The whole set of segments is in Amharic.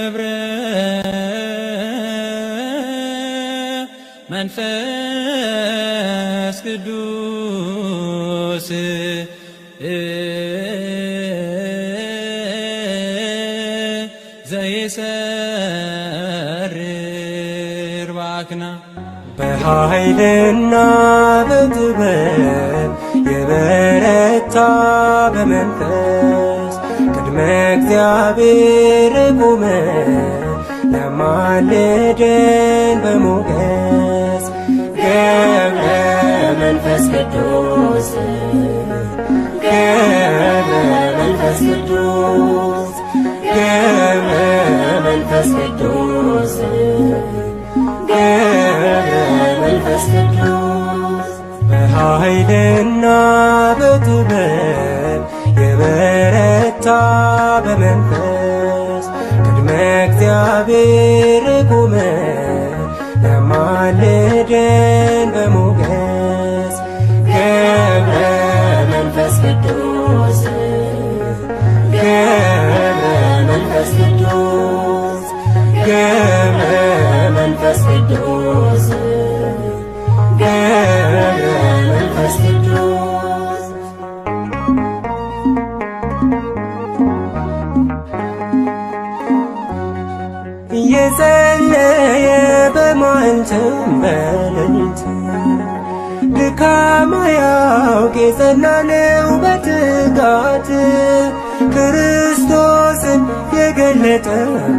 ገብረ መንፈስ ቅዱስ ዘይሰርር ባክና በኃይልና በጥበብ የበረታ በመንፈስ ቅድመ እግዚአብሔር ቆመ ለማልደን በሞገስ ገብረ መንፈስ ቅዱስ ገብረ መንፈስ ቅዱስ ገብረ መንፈስ ቅዱስ ገብረ መንፈስ ቅዱስ በኃይልና በጥበብ የበረታ በመንፈስ ቅድመ እግዚአብሔር ቆመ ለማልደን በሞገስ ገብረ መንፈስ ቅዱስ ገብረ መንፈስ ቅዱስ ገብረ መንፈስ ቅዱስ ገብረ መንፈስ ቅዱስ እየጸለየ በማንተም በሌሊት ድካም አያውቅ የጸና ነው በትጋት ክርስቶስን የገለጠ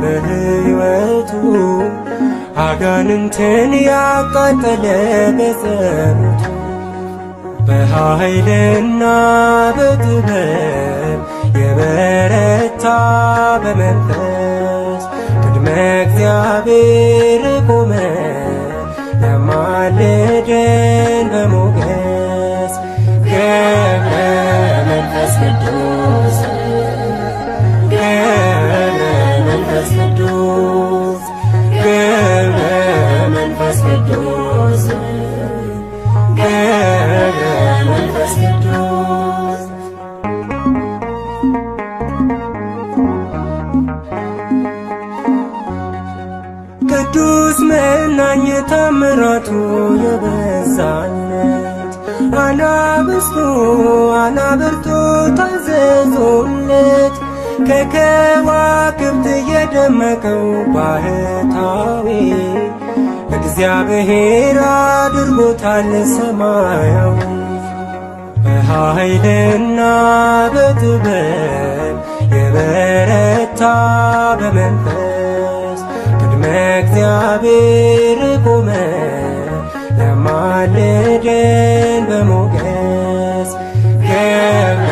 በሕይወቱ አጋንንትን ያቃጠለ በጸሎቱ በኃይልና በጥበብ የበረታ በመንፈስ ቅድመ እግዚአብሔር ቆመ ለማልደን በሞገስ ገብረ መንፈስ ቅዱስ ገብረ መንፈስ ቅዱስ ገብረ መንፈስ ቅዱስ ገብረ መንፈስ ቅዱስ ቅዱስ መናኝ ታምራቱ የበዛለት አናብስቱ አናብርቱ ታዘዙለት ከከዋክብት የደመቀው ባህታዊ እግዚአብሔር አድርጎታል ሰማያዊ በኃይልና በጥበብ የበረታ በመንፈስ ቅድመ እግዚአብሔር ቆመ ለማልደን በሞገስ ገብረ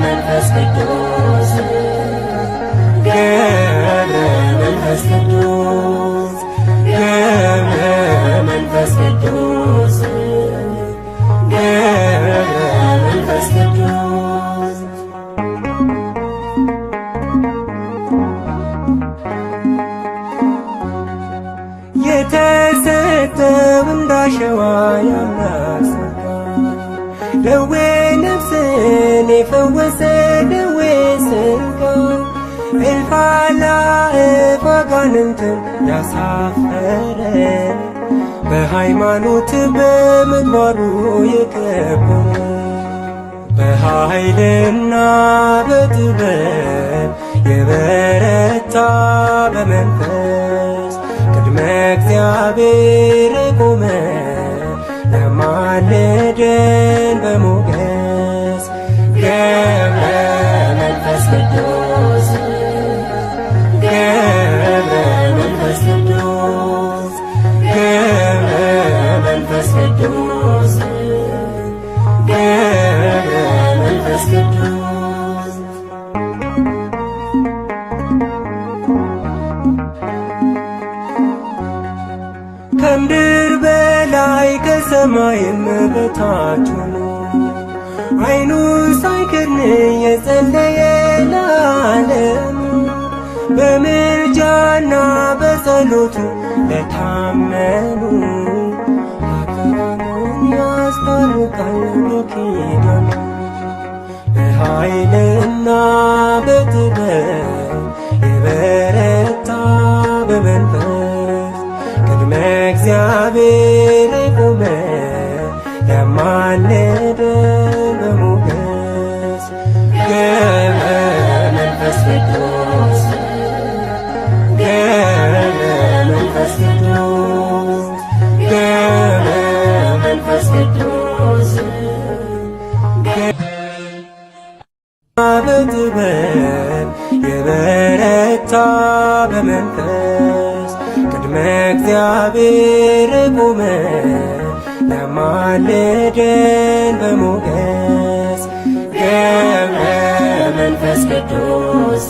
መንፈስ ቅዱስ ገብረ መንፈስ ቅዱስ ገብረ መንፈስ ቅዱስ ገብረ መንፈስ ቅዱስ የተሰጠው እንዳሸዋ ያምላክ ሥጋ ደዌ ነፍስን የፈወሰ ደዌ ሥጋ እልፍ አእላፍ አጋንንትን ያሳፈረ በሃይማኖት በምግባሩ የከበረ በኃይልና በጥበብ የበረታ በመንፈስ ቅድመ እግዚአብሔር ቆመ ለማልደን በሞገስ ገብረ መንፈስ ቅዱስ ገብረ መንፈስ ቅዱስ ገብረ መንፈስ ቅዱስ ገብረ መንፈስ ቅዱስ ከምድር በላይ ከሰማይም በታች ሆኖ ዓይኑ ሳይከድን የጸለየ ለዓለሙ በምልጃና በጸሎቱ ለታመኑ ኃጥአንን ያስታርቃል በኪዳኑ በኃይልና እግዚአብሔር የቆመ ያማለደ በሞገስ ገብረ መንፈስ ቅዱስ ገብረ መንፈስ ቅዱስ ገብረ መንፈስ ቅዱስ በጥበብ የበረታ በመንፈስ ቅድመ እግዚአብሔር ቆመ ያማልደን በሞገስ ገብረ መንፈስ ቅዱስ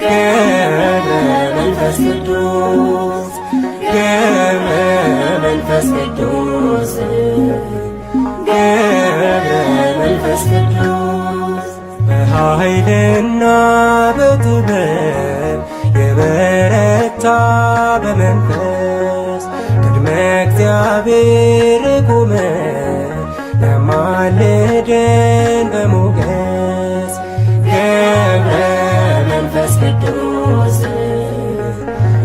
ገብረ መንፈስ ቅዱስ ገብረ መንፈስ ቅዱስ ገብረ መንፈስ ቅዱስ በኃይልና በጥበብ የበረታ በመንፈስ ቅድመ እግዚአብሔር ቆመ ያማልደን በሞገስ ገብረ መንፈስ ቅዱስ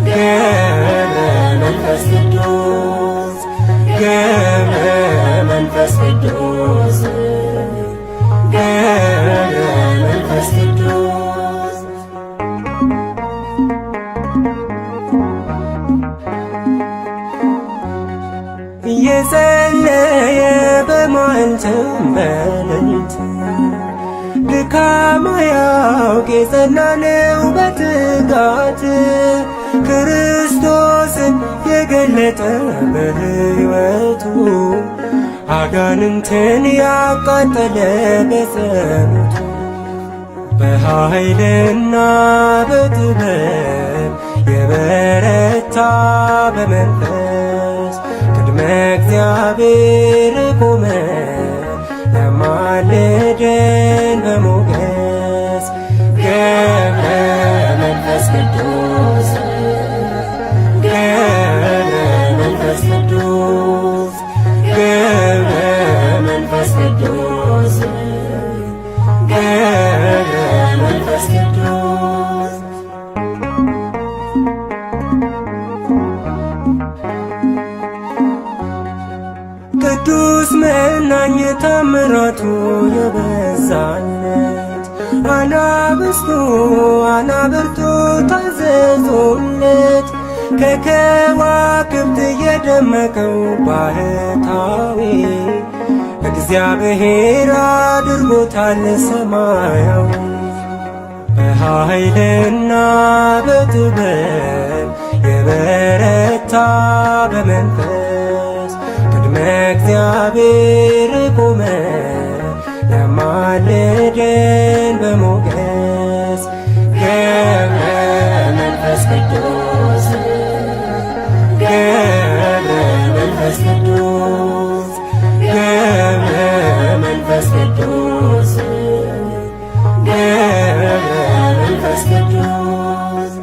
ገብረ መንፈስ ቅዱስ ገብረ መንፈስ ቅዱስ ገብረ መንፈስ ቅዱስ እየጸለየ በመዓልትም በሌሊት ድካም አያውቅ የጸና ነው በትጋት ክርስቶስን የገለጠ በሕይወቱ አጋንንትን ያቃጠለ በጸሎቱ በኃይልና በጥበብ የበረታ በመንፈስ ቅድመ እግዚአብሔር ቆመ ያማልደን በሞገስ ገብረ መንፈስ ቅዱስ ገብረ መንፈስ ቅዱስ ገብረ መንፈስ ቅዱስ ገብረ መንፈስ ቅዱስ ቅዱስ መናኝ ታምራቱ የበዛለት አናብስቱ አናብርቱ ታዘዙለት ከከዋክብት የደመቀው ባህታዊ እግዚአብሔር አድርጎታል ሰማያዊ በኃይልና በጥበብ የበረታ በመንፈስ ቅድመ እግዚአብሔር ቆመ ያማልደን በሞገስ ገብረ መንፈስ ቅዱስ ገብረ መንፈስ ቅዱስ ገብረ መንፈስ ቅዱስ ገብረ መንፈስ ቅዱስ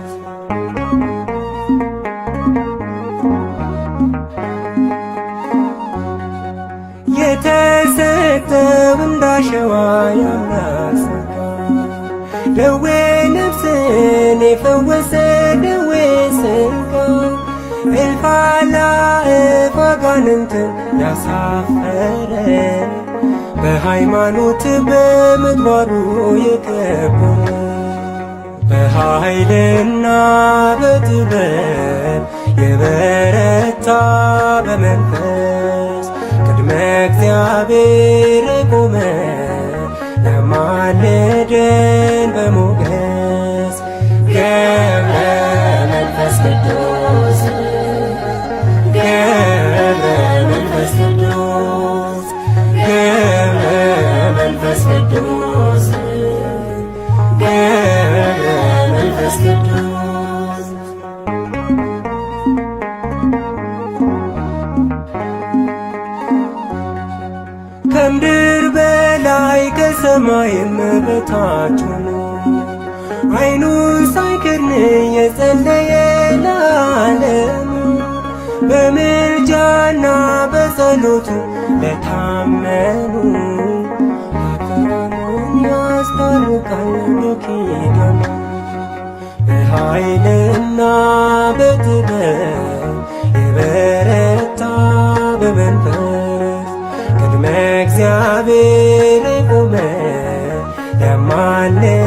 የተሰጠው እንዳሸዋ የአምላክ ጸጋ ደዌ ነፍስን የፈወሰ ደዌ ሥጋ እልፍ አእላፍ አጋንንትን ያሳፈረ በሃይማኖት በምግባሩ የከበረ በኃይልና በጥበብ የበረታ በመንፈስ ቅድመ እግዚአብሔር ቆመ ያማልደን በሞገስ ገብረ መንፈስ ቅዱስ ገብረ መንፈስ ቅዱስ ገብረ መንፈስ ቅዱስ ገብረ መንፈስ ቅዱስ ከምድር በላይ ከሰማይም በታች ሆኖ ዓይኑን ሳይከድን የጸለየ ለዓለሙ በምልጃና በጸሎቱ ለታመኑ ኃጥአንን ያስታርቃል በኪዳኑ በኃይልና በጥበብ መንፈስ ቅድመ እግዚአብሔር የቆመ ያማልዳል